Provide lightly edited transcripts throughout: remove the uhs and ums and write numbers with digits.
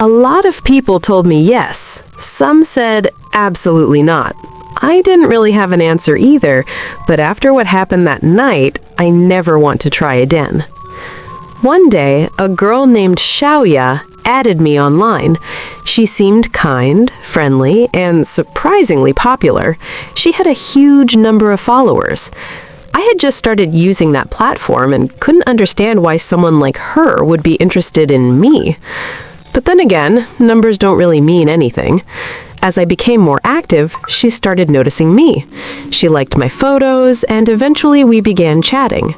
A lot of people told me yes. Some said absolutely not. I didn't really have an answer either, but after what happened that night, I never want to try again. One day, a girl named Xiaoya added me online. She seemed kind, friendly, and surprisingly popular. She had a huge number of followers. I had just started using that platform and couldn't understand why someone like her would be interested in me. But then again, numbers don't really mean anything. As I became more active, she started noticing me. She liked my photos, and eventually we began chatting.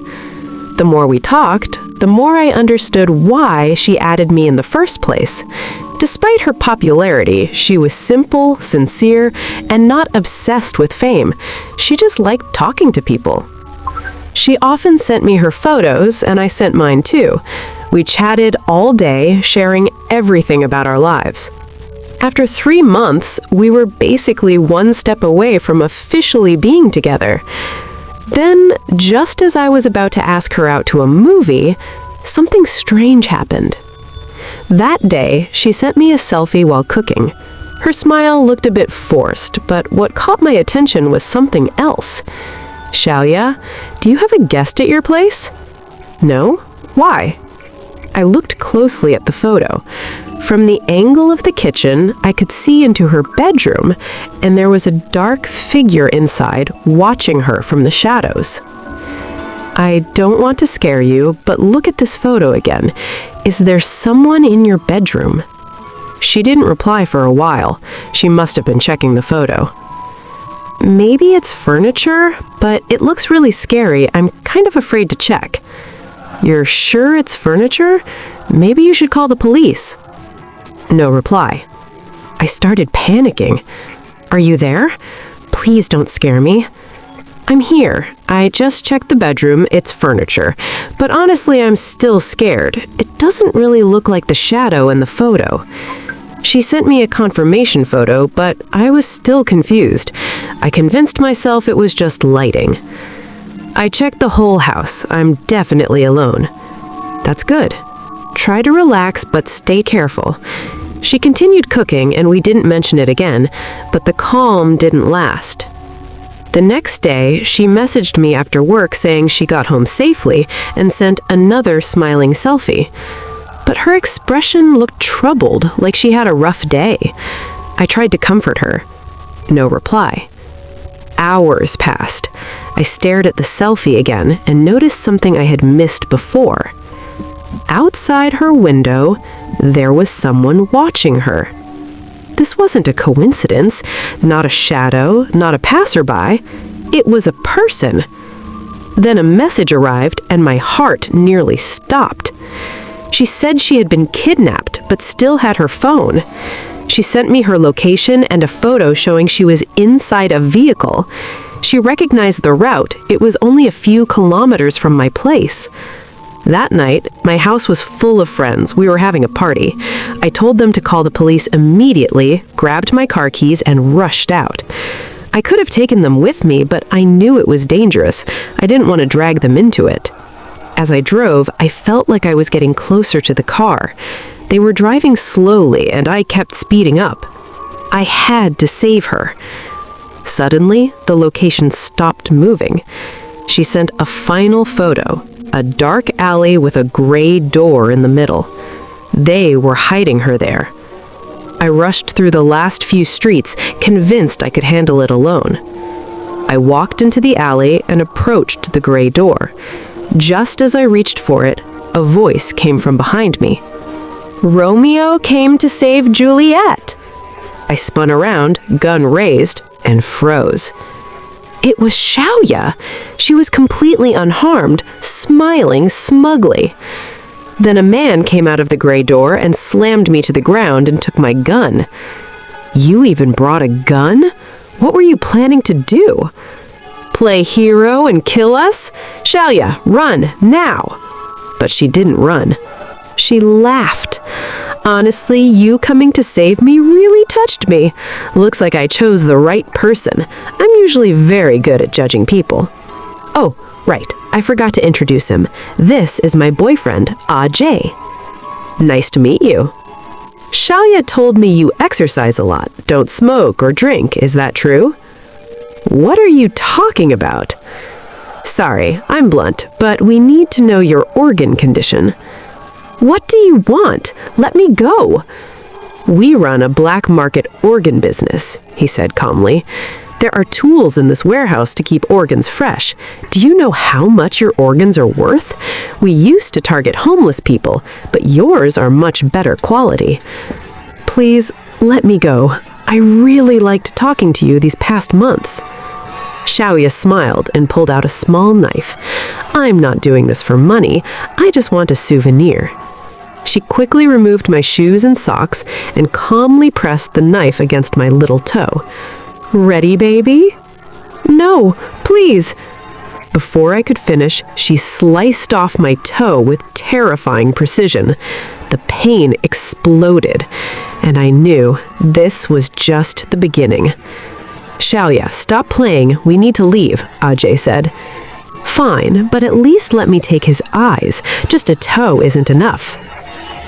The more we talked, the more I understood why she added me in the first place. Despite her popularity, she was simple, sincere, and not obsessed with fame. She just liked talking to people. She often sent me her photos, and I sent mine too. We chatted all day, sharing everything about our lives. After 3 months, we were basically one step away from officially being together. Then, just as I was about to ask her out to a movie, something strange happened. That day, she sent me a selfie while cooking. Her smile looked a bit forced, but what caught my attention was something else. "Xiaoya, do you have a guest at your place?" "No? Why?" I looked closely at the photo. From the angle of the kitchen, I could see into her bedroom, and there was a dark figure inside watching her from the shadows. "I don't want to scare you, but look at this photo again. Is there someone in your bedroom?" She didn't reply for a while. She must have been checking the photo. "Maybe it's furniture, but it looks really scary. I'm kind of afraid to check." "You're sure it's furniture? Maybe you should call the police." No reply. I started panicking. "Are you there? Please don't scare me." "I'm here. I just checked the bedroom. It's furniture. But honestly, I'm still scared. It doesn't really look like the shadow in the photo." She sent me a confirmation photo, but I was still confused. I convinced myself it was just lighting. "I checked the whole house. I'm definitely alone." "That's good. Try to relax, but stay careful." She continued cooking, and we didn't mention it again, but the calm didn't last. The next day, she messaged me after work saying she got home safely and sent another smiling selfie. But her expression looked troubled, like she had a rough day. I tried to comfort her. No reply. Hours passed. I stared at the selfie again and noticed something I had missed before. Outside her window, there was someone watching her. This wasn't a coincidence, not a shadow, not a passerby. It was a person. Then a message arrived and my heart nearly stopped. She said she had been kidnapped but still had her phone. She sent me her location and a photo showing she was inside a vehicle. She recognized the route. It was only a few kilometers from my place. That night, my house was full of friends. We were having a party. I told them to call the police immediately, grabbed my car keys, and rushed out. I could have taken them with me, but I knew it was dangerous. I didn't want to drag them into it. As I drove, I felt like I was getting closer to the car. They were driving slowly, and I kept speeding up. I had to save her. Suddenly, the location stopped moving. She sent a final photo, a dark alley with a gray door in the middle. They were hiding her there. I rushed through the last few streets, convinced I could handle it alone. I walked into the alley and approached the gray door. Just as I reached for it, a voice came from behind me. "Romeo came to save Juliet." I spun around, gun raised, and froze. It was Xiaoya. She was completely unharmed, smiling smugly. Then a man came out of the gray door and slammed me to the ground and took my gun. "You even brought a gun? What were you planning to do? Play hero and kill us? Xiaoya, run, now!" But she didn't run. She laughed. "Honestly, you coming to save me really touched me. Looks like I chose the right person. I'm usually very good at judging people." "Oh, right, I forgot to introduce him. This is my boyfriend, Ajay." "Nice to meet you." Shalia told me you exercise a lot, don't smoke or drink. Is that true? What are you talking about? Sorry, I'm blunt, but we need to know your organ condition. What do you want? Let me go. We run a black market organ business, he said calmly. There are tools in this warehouse to keep organs fresh. Do you know how much your organs are worth? We used to target homeless people, but yours are much better quality. Please, let me go. I really liked talking to you these past months. Shaoya smiled and pulled out a small knife. I'm not doing this for money. I just want a souvenir. She quickly removed my shoes and socks and calmly pressed the knife against my little toe. Ready, baby? No, please. Before I could finish, she sliced off my toe with terrifying precision. The pain exploded, and I knew this was just the beginning. Shaoya, stop playing. We need to leave, Ajay said. Fine, but at least let me take his eyes. Just a toe isn't enough.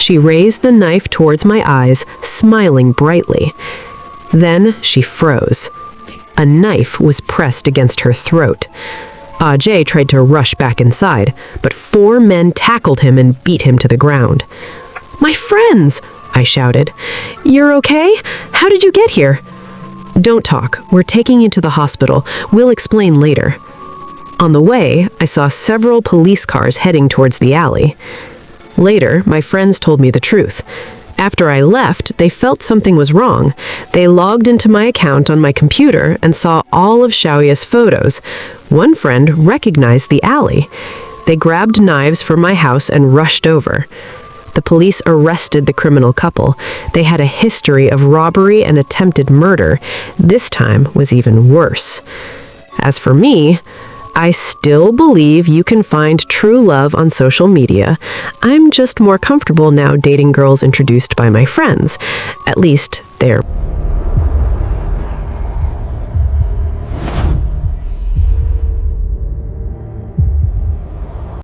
She raised the knife towards my eyes, smiling brightly. Then she froze. A knife was pressed against her throat. Ajay tried to rush back inside, but 4 men tackled him and beat him to the ground. My friends, I shouted. You're okay? How did you get here? Don't talk. We're taking you to the hospital. We'll explain later. On the way, I saw several police cars heading towards the alley. Later, my friends told me the truth. After I left, they felt something was wrong. They logged into my account on my computer and saw all of Shaoya's photos. One friend recognized the alley. They grabbed knives from my house and rushed over. The police arrested the criminal couple. They had a history of robbery and attempted murder. This time was even worse. As for me, I still believe you can find true love on social media. I'm just more comfortable now dating girls introduced by my friends. At least they're